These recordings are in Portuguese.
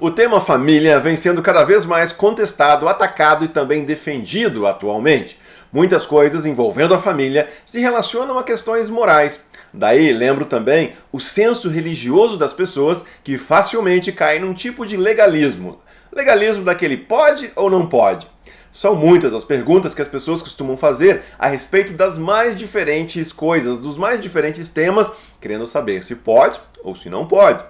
O tema família vem sendo cada vez mais contestado, atacado e também defendido atualmente. Muitas coisas envolvendo a família se relacionam a questões morais. Daí lembro também o senso religioso das pessoas que facilmente caem num tipo de legalismo. Legalismo daquele pode ou não pode. São muitas as perguntas que as pessoas costumam fazer a respeito das mais diferentes coisas, dos mais diferentes temas, querendo saber se pode ou se não pode.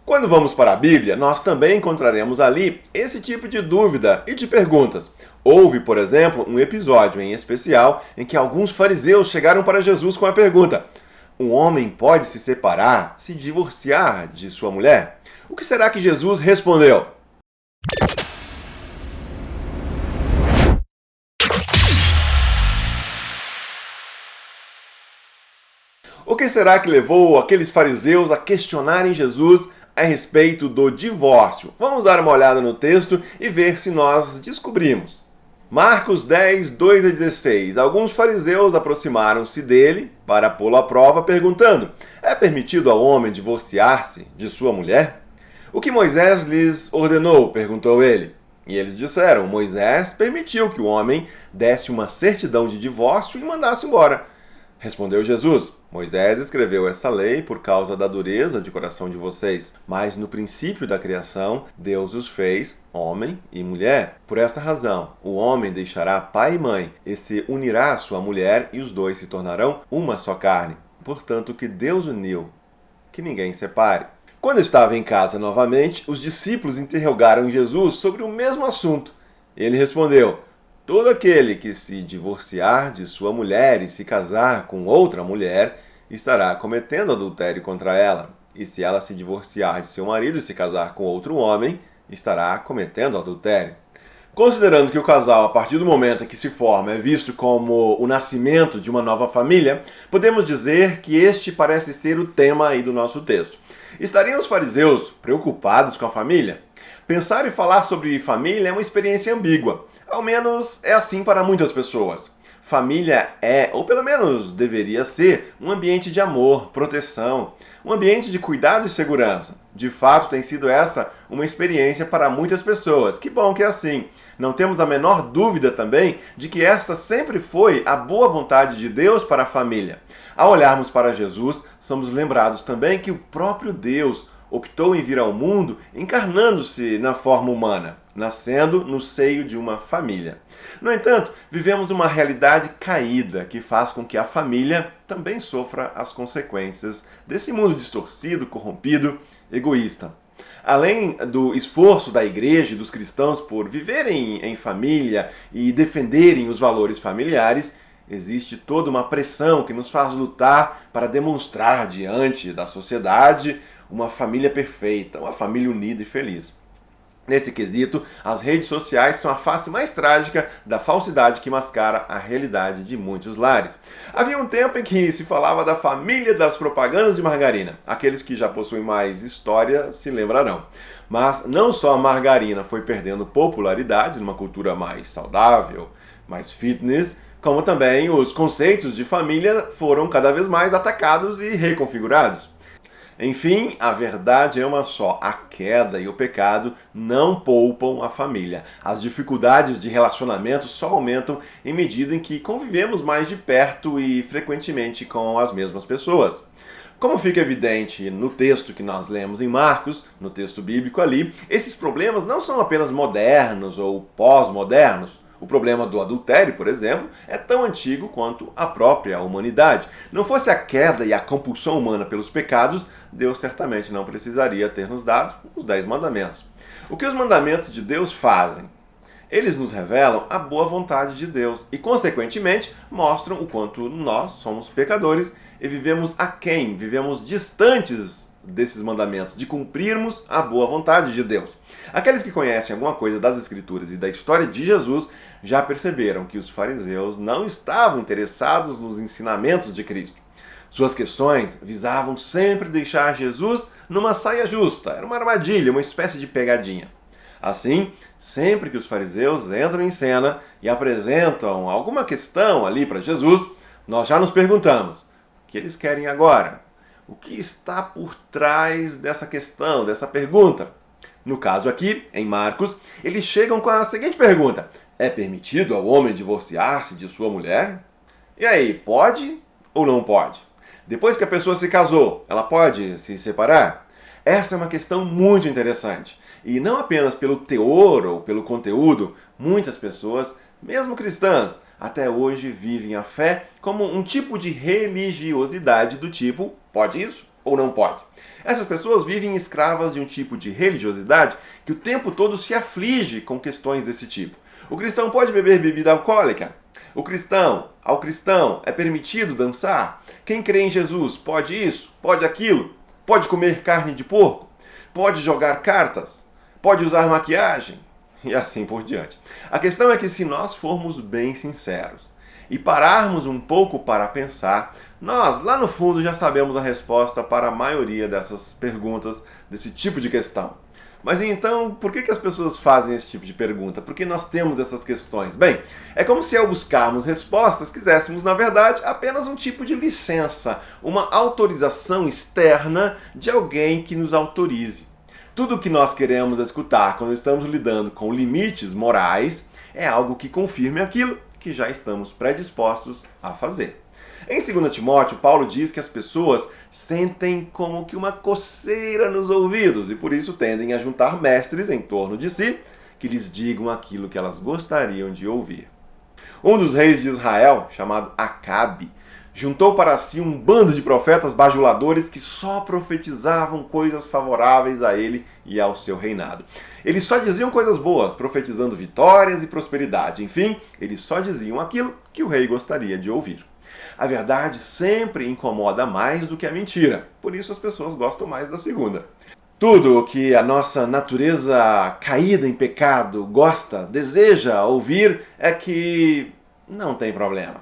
Quando vamos para a Bíblia, nós também encontraremos ali esse tipo de dúvida e de perguntas. Houve, por exemplo, um episódio em especial em que alguns fariseus chegaram para Jesus com a pergunta: um homem pode se separar, se divorciar de sua mulher? O que será que Jesus respondeu? O que será que levou aqueles fariseus a questionarem Jesus a respeito do divórcio? Vamos dar uma olhada no texto e ver se nós descobrimos. Marcos 10, 2 a 16. Alguns fariseus aproximaram-se dele para pô-lo à prova, perguntando: é permitido ao homem divorciar-se de sua mulher? O que Moisés lhes ordenou? Perguntou ele. E eles disseram: Moisés permitiu que o homem desse uma certidão de divórcio e mandasse embora. Respondeu Jesus: Moisés escreveu essa lei por causa da dureza de coração de vocês. Mas no princípio da criação, Deus os fez homem e mulher. Por essa razão, o homem deixará pai e mãe e se unirá à sua mulher e os dois se tornarão uma só carne. Portanto, o que Deus uniu, que ninguém separe. Quando estava em casa novamente, os discípulos interrogaram Jesus sobre o mesmo assunto. Ele respondeu: todo aquele que se divorciar de sua mulher e se casar com outra mulher estará cometendo adultério contra ela. E se ela se divorciar de seu marido e se casar com outro homem, estará cometendo adultério. Considerando que o casal, a partir do momento em que se forma, é visto como o nascimento de uma nova família, podemos dizer que este parece ser o tema aí do nosso texto. Estariam os fariseus preocupados com a família? Pensar e falar sobre família é uma experiência ambígua. Ao menos é assim para muitas pessoas. Família é, ou pelo menos deveria ser, um ambiente de amor, proteção, um ambiente de cuidado e segurança. De fato, tem sido essa uma experiência para muitas pessoas. Que bom que é assim. Não temos a menor dúvida também de que esta sempre foi a boa vontade de Deus para a família. Ao olharmos para Jesus, somos lembrados também que o próprio Deus optou em vir ao mundo encarnando-se na forma humana, nascendo no seio de uma família. No entanto, vivemos uma realidade caída que faz com que a família também sofra as consequências desse mundo distorcido, corrompido, egoísta. Além do esforço da igreja e dos cristãos por viverem em família e defenderem os valores familiares, existe toda uma pressão que nos faz lutar para demonstrar diante da sociedade uma família perfeita, uma família unida e feliz. Nesse quesito, as redes sociais são a face mais trágica da falsidade que mascara a realidade de muitos lares. Havia um tempo em que se falava da família das propagandas de margarina. Aqueles que já possuem mais história se lembrarão. Mas não só a margarina foi perdendo popularidade numa cultura mais saudável, mais fitness, como também os conceitos de família foram cada vez mais atacados e reconfigurados. Enfim, a verdade é uma só: a queda e o pecado não poupam a família. As dificuldades de relacionamento só aumentam em medida em que convivemos mais de perto e frequentemente com as mesmas pessoas. Como fica evidente no texto que nós lemos em Marcos, no texto bíblico ali, esses problemas não são apenas modernos ou pós-modernos. O problema do adultério, por exemplo, é tão antigo quanto a própria humanidade. Não fosse a queda e a compulsão humana pelos pecados, Deus certamente não precisaria ter nos dado os 10 mandamentos. O que os mandamentos de Deus fazem? Eles nos revelam a boa vontade de Deus e, consequentemente, mostram o quanto nós somos pecadores e vivemos aquém, vivemos distantes desses mandamentos, de cumprirmos a boa vontade de Deus. Aqueles que conhecem alguma coisa das Escrituras e da história de Jesus já perceberam que os fariseus não estavam interessados nos ensinamentos de Cristo. Suas questões visavam sempre deixar Jesus numa saia justa. Era uma armadilha, uma espécie de pegadinha. Assim, sempre que os fariseus entram em cena e apresentam alguma questão ali para Jesus, nós já nos perguntamos: o que eles querem agora? O que está por trás dessa questão, dessa pergunta? No caso aqui, em Marcos, eles chegam com a seguinte pergunta: é permitido ao homem divorciar-se de sua mulher? E aí, pode ou não pode? Depois que a pessoa se casou, ela pode se separar? Essa é uma questão muito interessante. E não apenas pelo teor ou pelo conteúdo, muitas pessoas, mesmo cristãs, até hoje vivem a fé como um tipo de religiosidade do tipo, pode isso ou não pode? Essas pessoas vivem escravas de um tipo de religiosidade que o tempo todo se aflige com questões desse tipo. O cristão pode beber bebida alcoólica? Ao cristão é permitido dançar? Quem crê em Jesus pode isso? Pode aquilo? Pode comer carne de porco? Pode jogar cartas? Pode usar maquiagem? E assim por diante. A questão é que se nós formos bem sinceros e pararmos um pouco para pensar, nós lá no fundo já sabemos a resposta para a maioria dessas perguntas, desse tipo de questão. Mas então, por que as pessoas fazem esse tipo de pergunta? Por que nós temos essas questões? Bem, é como se ao buscarmos respostas quiséssemos, na verdade, apenas um tipo de licença, uma autorização externa de alguém que nos autorize. Tudo o que nós queremos escutar quando estamos lidando com limites morais é algo que confirme aquilo que já estamos predispostos a fazer. Em 2 Timóteo, Paulo diz que as pessoas sentem como que uma coceira nos ouvidos e por isso tendem a juntar mestres em torno de si que lhes digam aquilo que elas gostariam de ouvir. Um dos reis de Israel, chamado Acabe, juntou para si um bando de profetas bajuladores que só profetizavam coisas favoráveis a ele e ao seu reinado. Eles só diziam coisas boas, profetizando vitórias e prosperidade. Enfim, eles só diziam aquilo que o rei gostaria de ouvir. A verdade sempre incomoda mais do que a mentira, por isso as pessoas gostam mais da segunda. Tudo o que a nossa natureza caída em pecado gosta, deseja ouvir é que não tem problema.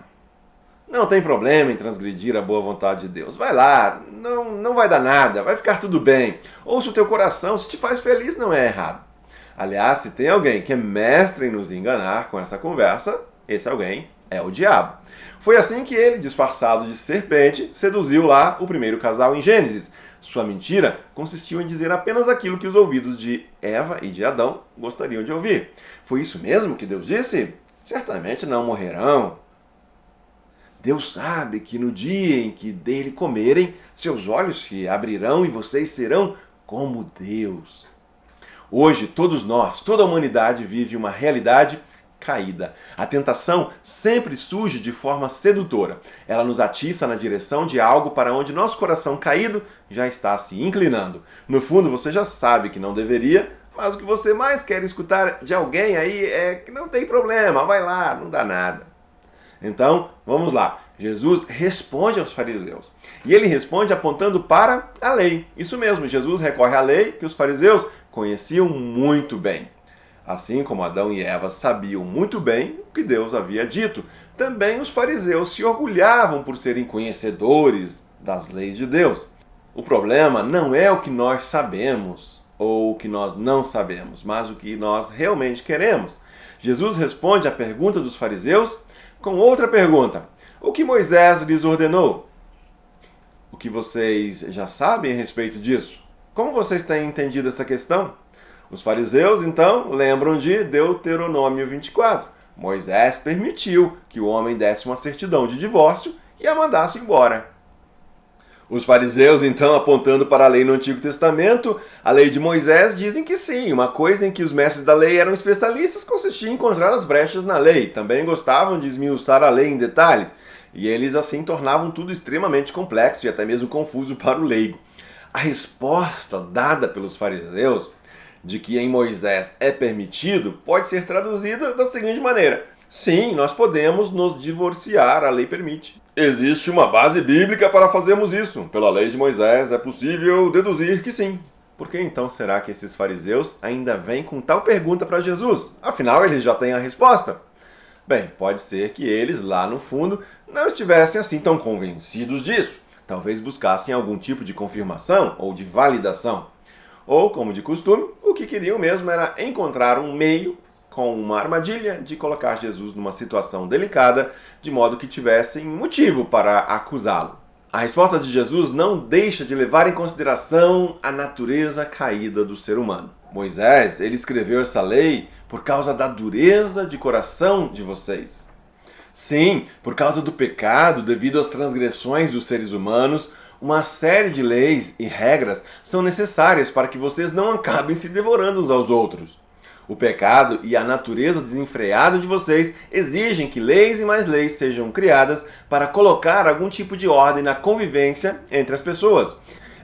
Não tem problema em transgredir a boa vontade de Deus. Vai lá, não vai dar nada, vai ficar tudo bem. Ouça o teu coração, se te faz feliz não é errado. Aliás, se tem alguém que é mestre em nos enganar com essa conversa, esse alguém é o diabo. Foi assim que ele, disfarçado de serpente, seduziu lá o primeiro casal em Gênesis. Sua mentira consistiu em dizer apenas aquilo que os ouvidos de Eva e de Adão gostariam de ouvir. Foi isso mesmo que Deus disse? Certamente não morrerão. Deus sabe que no dia em que dele comerem, seus olhos se abrirão e vocês serão como Deus. Hoje, todos nós, toda a humanidade vive uma realidade caída. A tentação sempre surge de forma sedutora. Ela nos atiça na direção de algo para onde nosso coração caído já está se inclinando. No fundo, você já sabe que não deveria, mas o que você mais quer escutar de alguém aí é que não tem problema, vai lá, não dá nada. Então, vamos lá. Jesus responde aos fariseus. E ele responde apontando para a lei. Isso mesmo, Jesus recorre à lei que os fariseus conheciam muito bem. Assim como Adão e Eva sabiam muito bem o que Deus havia dito, também os fariseus se orgulhavam por serem conhecedores das leis de Deus. O problema não é o que nós sabemos ou o que nós não sabemos, mas o que nós realmente queremos. Jesus responde à pergunta dos fariseus com outra pergunta. O que Moisés lhes ordenou? O que vocês já sabem a respeito disso? Como vocês têm entendido essa questão? Os fariseus, então, lembram de Deuteronômio 24. Moisés permitiu que o homem desse uma certidão de divórcio e a mandasse embora. Os fariseus, então, apontando para a lei no Antigo Testamento, a lei de Moisés, dizem que sim, uma coisa em que os mestres da lei eram especialistas consistia em encontrar as brechas na lei. Também gostavam de esmiuçar a lei em detalhes, e eles assim tornavam tudo extremamente complexo e até mesmo confuso para o leigo. A resposta dada pelos fariseus de que em Moisés é permitido pode ser traduzida da seguinte maneira: sim, nós podemos nos divorciar, a lei permite. Existe uma base bíblica para fazermos isso. Pela lei de Moisés é possível deduzir que sim. Por que então será que esses fariseus ainda vêm com tal pergunta para Jesus? Afinal, eles já têm a resposta. Bem, pode ser que eles, lá no fundo, não estivessem assim tão convencidos disso. Talvez buscassem algum tipo de confirmação ou de validação. Ou, como de costume, o que queriam mesmo era encontrar um meio com uma armadilha de colocar Jesus numa situação delicada, de modo que tivessem motivo para acusá-lo. A resposta de Jesus não deixa de levar em consideração a natureza caída do ser humano. Moisés, ele escreveu essa lei por causa da dureza de coração de vocês. Sim, por causa do pecado, devido às transgressões dos seres humanos, uma série de leis e regras são necessárias para que vocês não acabem se devorando uns aos outros. O pecado e a natureza desenfreada de vocês exigem que leis e mais leis sejam criadas para colocar algum tipo de ordem na convivência entre as pessoas.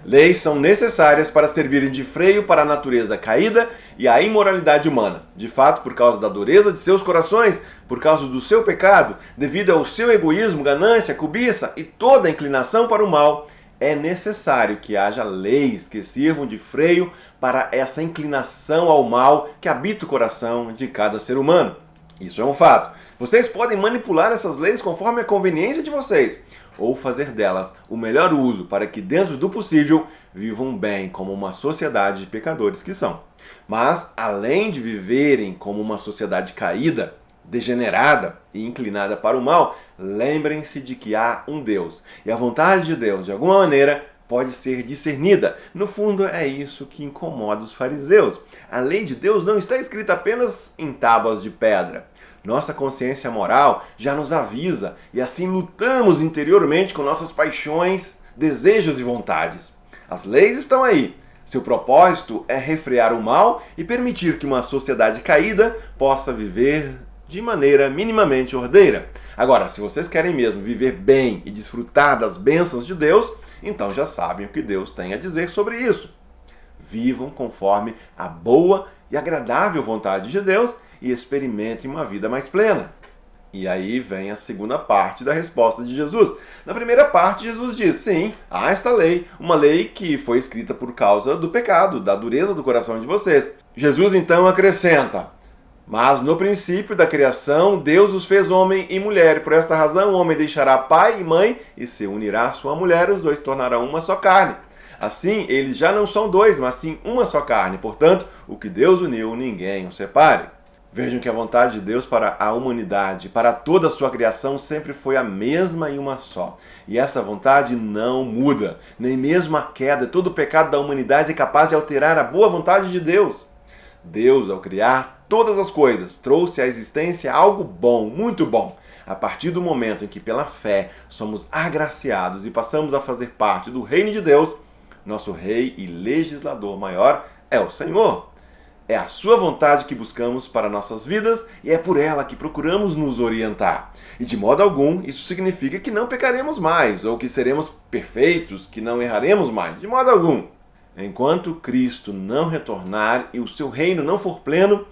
Leis são necessárias para servirem de freio para a natureza caída e a imoralidade humana. De fato, por causa da dureza de seus corações, por causa do seu pecado, devido ao seu egoísmo, ganância, cobiça e toda inclinação para o mal, é necessário que haja leis que sirvam de freio para essa inclinação ao mal que habita o coração de cada ser humano. Isso é um fato. Vocês podem manipular essas leis conforme a conveniência de vocês, ou fazer delas o melhor uso para que, dentro do possível, vivam bem como uma sociedade de pecadores que são. Mas, além de viverem como uma sociedade caída, degenerada e inclinada para o mal, lembrem-se de que há um Deus. E a vontade de Deus, de alguma maneira, pode ser discernida. No fundo, é isso que incomoda os fariseus. A lei de Deus não está escrita apenas em tábuas de pedra. Nossa consciência moral já nos avisa e assim lutamos interiormente com nossas paixões, desejos e vontades. As leis estão aí. Seu propósito é refrear o mal e permitir que uma sociedade caída possa viver de maneira minimamente ordeira. Agora, se vocês querem mesmo viver bem e desfrutar das bênçãos de Deus, então já sabem o que Deus tem a dizer sobre isso. Vivam conforme a boa e agradável vontade de Deus e experimentem uma vida mais plena. E aí vem a segunda parte da resposta de Jesus. Na primeira parte, Jesus diz, sim, há esta lei, uma lei que foi escrita por causa do pecado, da dureza do coração de vocês. Jesus então acrescenta, mas no princípio da criação, Deus os fez homem e mulher. Por esta razão, o homem deixará pai e mãe e se unirá à sua mulher, os dois tornarão uma só carne. Assim, eles já não são dois, mas sim uma só carne. Portanto, o que Deus uniu, ninguém o separe. Vejam que a vontade de Deus para a humanidade, para toda a sua criação, sempre foi a mesma e uma só. E essa vontade não muda. Nem mesmo a queda, todo o pecado da humanidade é capaz de alterar a boa vontade de Deus. Deus, ao criar todas as coisas, trouxe à existência algo bom, muito bom. A partir do momento em que, pela fé, somos agraciados e passamos a fazer parte do reino de Deus, nosso rei e legislador maior é o Senhor. É a sua vontade que buscamos para nossas vidas e é por ela que procuramos nos orientar. E de modo algum, isso significa que não pecaremos mais, ou que seremos perfeitos, que não erraremos mais. De modo algum. Enquanto Cristo não retornar e o seu reino não for pleno,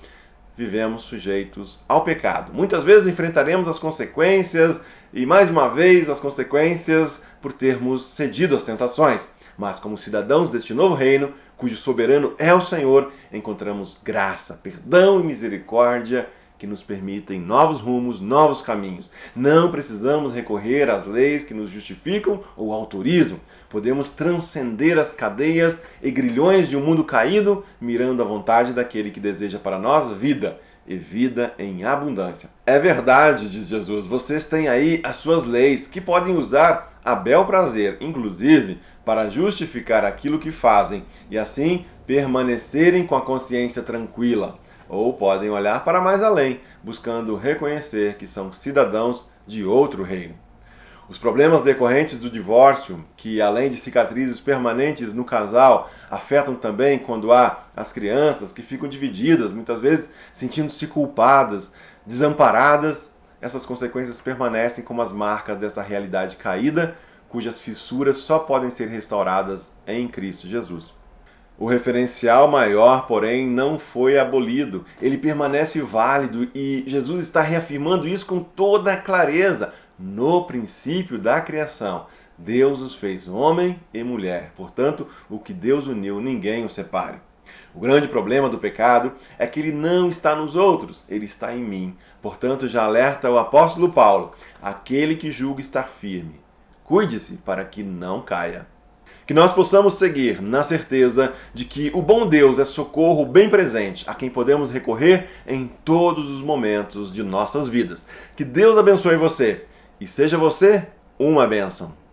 vivemos sujeitos ao pecado. Muitas vezes enfrentaremos as consequências, e mais uma vez as consequências por termos cedido às tentações. Mas como cidadãos deste novo reino, cujo soberano é o Senhor, encontramos graça, perdão e misericórdia que nos permitem novos rumos, novos caminhos. Não precisamos recorrer às leis que nos justificam ou autorizam. Podemos transcender as cadeias e grilhões de um mundo caído, mirando a vontade daquele que deseja para nós vida e vida em abundância. É verdade, diz Jesus, vocês têm aí as suas leis que podem usar a bel prazer, inclusive, para justificar aquilo que fazem e assim permanecerem com a consciência tranquila. Ou podem olhar para mais além, buscando reconhecer que são cidadãos de outro reino. Os problemas decorrentes do divórcio, que além de cicatrizes permanentes no casal, afetam também quando há as crianças que ficam divididas, muitas vezes sentindo-se culpadas, desamparadas, essas consequências permanecem como as marcas dessa realidade caída, cujas fissuras só podem ser restauradas em Cristo Jesus. O referencial maior, porém, não foi abolido. Ele permanece válido e Jesus está reafirmando isso com toda a clareza. No princípio da criação, Deus os fez homem e mulher. Portanto, o que Deus uniu, ninguém o separe. O grande problema do pecado é que ele não está nos outros, ele está em mim. Portanto, já alerta o apóstolo Paulo, aquele que julga estar firme. Cuide-se para que não caia. Que nós possamos seguir na certeza de que o bom Deus é socorro bem presente, a quem podemos recorrer em todos os momentos de nossas vidas. Que Deus abençoe você e seja você uma bênção.